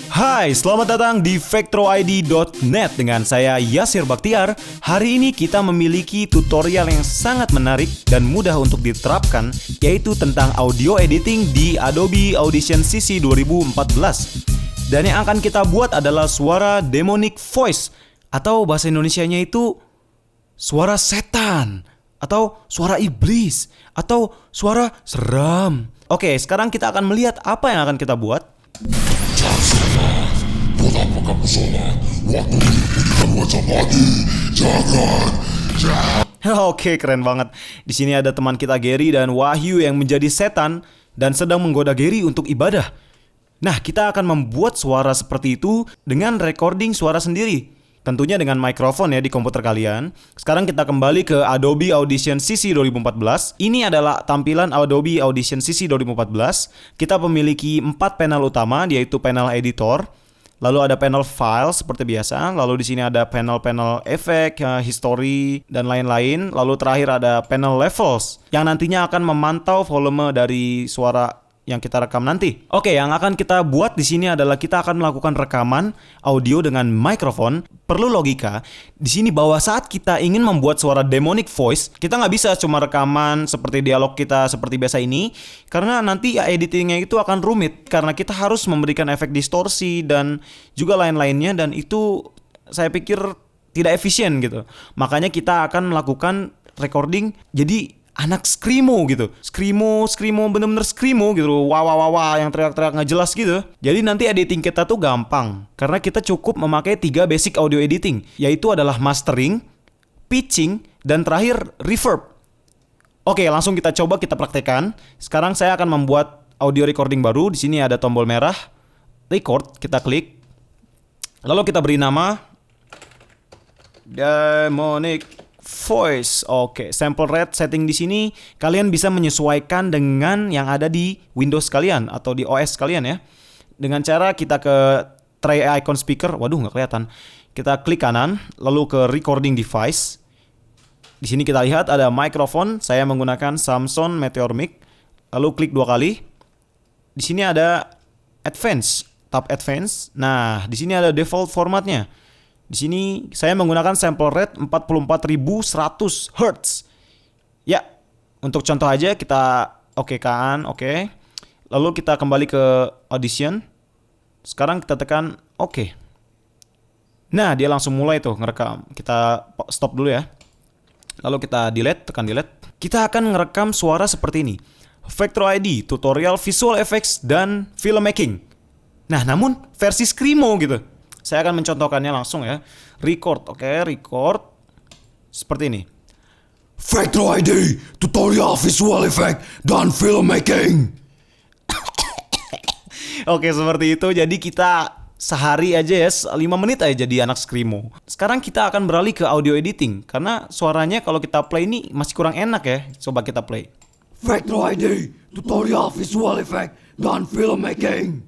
Hai, selamat datang di VectroID.net dengan saya Yasir Bakhtiar. Hari ini kita memiliki tutorial yang sangat menarik dan mudah untuk diterapkan, yaitu tentang audio editing di Adobe Audition CC 2014. Dan yang akan kita buat adalah suara demonic voice, atau bahasa Indonesianya itu suara setan, atau suara iblis, atau suara seram. Oke, sekarang kita akan melihat apa yang akan kita buat. Buat apa kamu sholat? Waktu diberikan wajah mati. Jangan. Oke, keren banget. Di sini ada teman kita Gary dan Wahyu yang menjadi setan dan sedang menggoda Gary untuk ibadah. Nah, kita akan membuat suara seperti itu dengan recording suara sendiri. Tentunya dengan mikrofon ya di komputer kalian. Sekarang kita kembali ke Adobe Audition CC 2014. Ini adalah tampilan Adobe Audition CC 2014. Kita memiliki 4 panel utama, yaitu panel editor. Lalu ada panel file seperti biasa. Lalu di sini ada panel-panel efek, history, dan lain-lain. Lalu terakhir ada panel levels yang nantinya akan memantau volume dari suara yang kita rekam nanti. Oke, yang akan kita buat di sini adalah kita akan melakukan rekaman audio dengan mikrofon. Perlu logika di sini bahwa saat kita ingin membuat suara demonic voice, kita nggak bisa cuma rekaman seperti dialog kita seperti biasa ini, karena nanti ya editingnya itu akan rumit karena kita harus memberikan efek distorsi dan juga lain-lainnya, dan itu saya pikir tidak efisien gitu. Makanya kita akan melakukan recording jadi anak screamo gitu. Screamo, bener-bener screamo gitu. Wah, yang teriak-teriak nggak jelas gitu. Jadi nanti editing kita tuh gampang. Karena kita cukup memakai 3 basic audio editing. Yaitu adalah mastering, pitching, dan terakhir reverb. Oke, langsung kita coba kita praktekkan. Sekarang saya akan membuat audio recording baru. Di sini ada tombol merah, record, kita klik. Lalu kita beri nama Demonic Voice. Oke, sample rate setting di sini kalian bisa menyesuaikan dengan yang ada di Windows kalian atau di OS kalian ya. Dengan cara kita ke tray icon speaker, waduh nggak kelihatan. Kita klik kanan, lalu ke recording device. Di sini kita lihat ada mikrofon. Saya menggunakan Samsung Meteor Mic. Lalu klik 2 kali. Di sini ada advance, tab advance. Nah, di sini ada default formatnya. Di sini saya menggunakan sample rate 44.100 Hz. Ya, untuk contoh aja kita oke-kan, oke. Lalu kita kembali ke audition. Sekarang kita tekan oke. Nah, dia langsung mulai tuh ngerekam. Kita stop dulu ya. Lalu kita delete, tekan delete. Kita akan ngerekam suara seperti ini. VectroID, tutorial visual effects dan filmmaking. Nah, namun versi screamo gitu. Saya akan mencontohkannya langsung ya. Record, oke, record. Seperti ini. VectroID, tutorial visual effect dan filmmaking. Oke, seperti itu. Jadi kita sehari aja ya, 5 menit aja jadi anak screamo. Sekarang kita akan beralih ke audio editing. Karena suaranya kalau kita play ini masih kurang enak ya. Coba kita play. VectroID, tutorial visual effect dan filmmaking.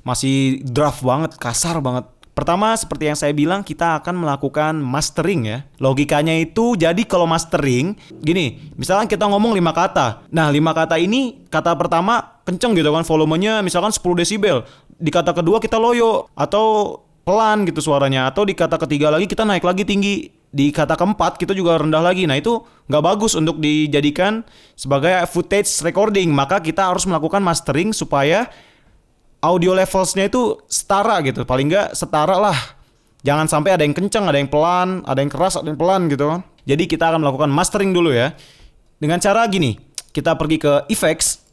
Masih draft banget, kasar banget. Pertama, seperti yang saya bilang, kita akan melakukan mastering ya. Logikanya itu, jadi kalau mastering, gini, misalkan kita ngomong 5 kata. Nah, 5 kata ini, kata pertama kenceng gitu kan, volumenya misalkan 10 desibel. Di kata kedua kita loyo, atau pelan gitu suaranya. Atau di kata ketiga lagi kita naik lagi tinggi. Di kata keempat kita juga rendah lagi. Nah, itu nggak bagus untuk dijadikan sebagai footage recording. Maka kita harus melakukan mastering supaya audio levelsnya itu setara gitu. Paling nggak setara lah. Jangan sampai ada yang kencang, ada yang pelan, ada yang keras, ada yang pelan gitu kan. Jadi kita akan melakukan mastering dulu ya. Dengan cara gini. Kita pergi ke effects,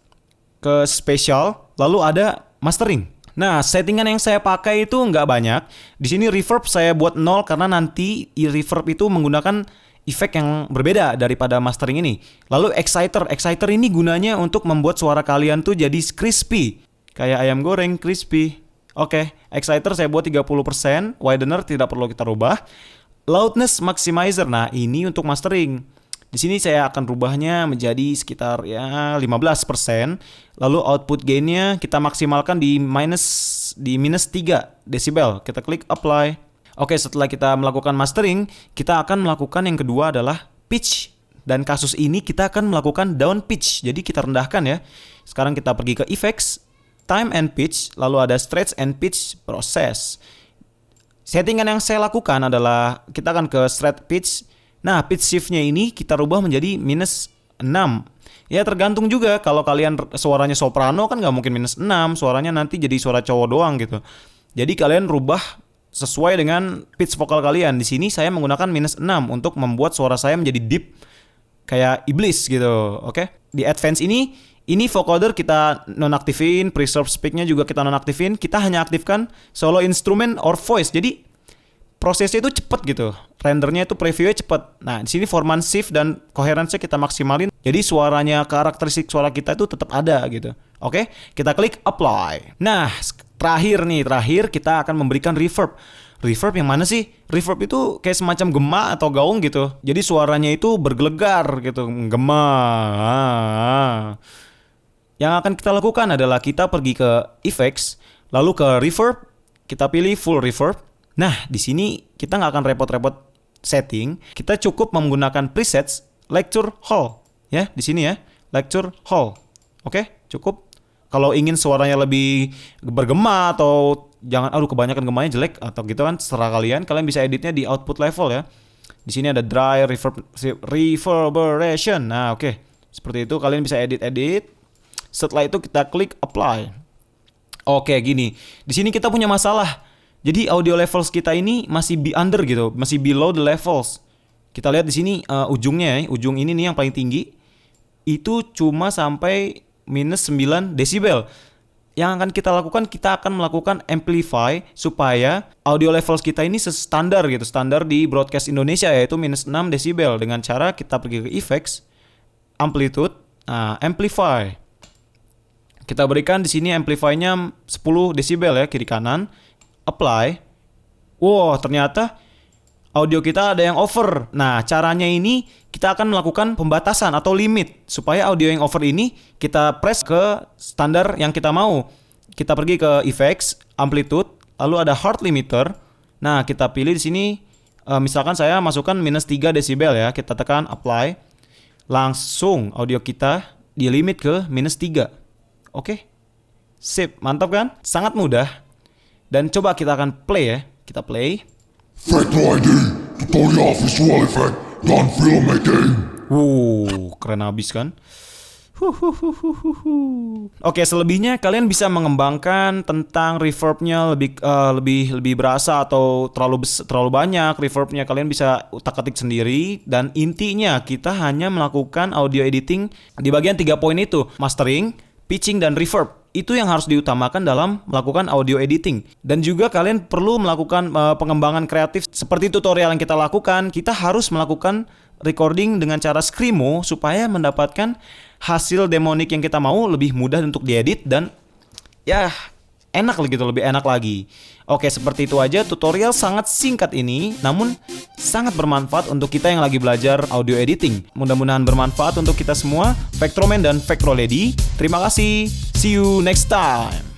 ke special, lalu ada mastering. Nah, settingan yang saya pakai itu nggak banyak. Di sini reverb saya buat 0 karena nanti reverb itu menggunakan efek yang berbeda daripada mastering ini. Lalu exciter. Exciter ini gunanya untuk membuat suara kalian tuh jadi crispy. Kayak ayam goreng crispy. Oke, exciter saya buat 30%, widener tidak perlu kita rubah. Loudness maximizer, nah ini untuk mastering. Di sini saya akan rubahnya menjadi sekitar ya 15%. Lalu output gainnya kita maksimalkan di minus 3 desibel. Kita klik apply. Oke, setelah kita melakukan mastering, kita akan melakukan yang kedua adalah pitch. Dan kasus ini kita akan melakukan down pitch. Jadi kita rendahkan ya. Sekarang kita pergi ke effects, time and pitch, lalu ada stretch and pitch process. Settingan yang saya lakukan adalah kita akan ke stretch pitch. Nah, pitch shiftnya ini kita rubah menjadi -6. Ya tergantung juga, kalau kalian suaranya soprano kan nggak mungkin -6, suaranya nanti jadi suara cowok doang gitu. Jadi kalian rubah sesuai dengan pitch vokal kalian. Di sini saya menggunakan -6 untuk membuat suara saya menjadi deep kayak iblis gitu. Oke. Di advance ini vocoder kita nonaktifin, preserve speak-nya juga kita nonaktifin. Kita hanya aktifkan solo instrument or voice. Jadi prosesnya itu cepet gitu. Rendernya itu previewnya cepet. Nah, di sini forman shift dan coherence kita maksimalin. Jadi suaranya, karakteristik suara kita itu tetap ada gitu. Oke, kita klik apply. Nah, terakhir kita akan memberikan reverb. Reverb yang mana sih? Reverb itu kayak semacam gema atau gaung gitu. Jadi suaranya itu bergelegar gitu, gema. Yang akan kita lakukan adalah kita pergi ke effects, lalu ke reverb, kita pilih full reverb. Nah, di sini kita nggak akan repot-repot setting. Kita cukup menggunakan presets lecture hall. Ya, di sini ya, lecture hall. Oke, cukup. Kalau ingin suaranya lebih bergema atau jangan, aduh kebanyakan gemanya jelek atau gitu kan, terserah kalian. Kalian bisa editnya di output level ya. Di sini ada dry reverberation. Nah, oke. Seperti itu kalian bisa edit. Setelah itu kita klik apply. Oke, gini. Di sini kita punya masalah. Jadi audio levels kita ini masih under gitu, masih below the levels. Kita lihat di sini ujungnya ya, ujung ini nih yang paling tinggi itu cuma sampai -9 desibel. Yang akan kita lakukan, kita akan melakukan amplify supaya audio levels kita ini standar gitu, standar di broadcast Indonesia yaitu -6 desibel dengan cara kita pergi ke effects, amplitude, amplify. Kita berikan di sini amplify-nya 10 desibel ya kiri kanan. Apply. Wow, ternyata audio kita ada yang over. Nah, caranya ini kita akan melakukan pembatasan atau limit supaya audio yang over ini kita press ke standar yang kita mau. Kita pergi ke effects, amplitude, lalu ada hard limiter. Nah, kita pilih di sini misalkan saya masukkan -3 desibel ya. Kita tekan apply. Langsung audio kita di limit ke -3. Oke. Sip, mantap kan? Sangat mudah. Dan coba kita akan play ya. Kita play. Factor ID, tutorial visual effect, dan filmmaking. Keren abis kan? Oke, selebihnya kalian bisa mengembangkan tentang reverbnya lebih berasa atau terlalu banyak reverbnya, kalian bisa utak-atik sendiri. Dan intinya kita hanya melakukan audio editing di bagian 3 poin itu, mastering, pitching, dan reverb. Itu yang harus diutamakan dalam melakukan audio editing. Dan juga kalian perlu melakukan pengembangan kreatif seperti tutorial yang kita lakukan. Kita harus melakukan recording dengan cara Screamo supaya mendapatkan hasil demonik yang kita mau lebih mudah untuk diedit dan ya enak gitu, lebih enak lagi. Oke, seperti itu aja tutorial sangat singkat ini, namun sangat bermanfaat untuk kita yang lagi belajar audio editing. Mudah-mudahan bermanfaat untuk kita semua, Vectroman dan Vectrolady. Terima kasih. See you next time.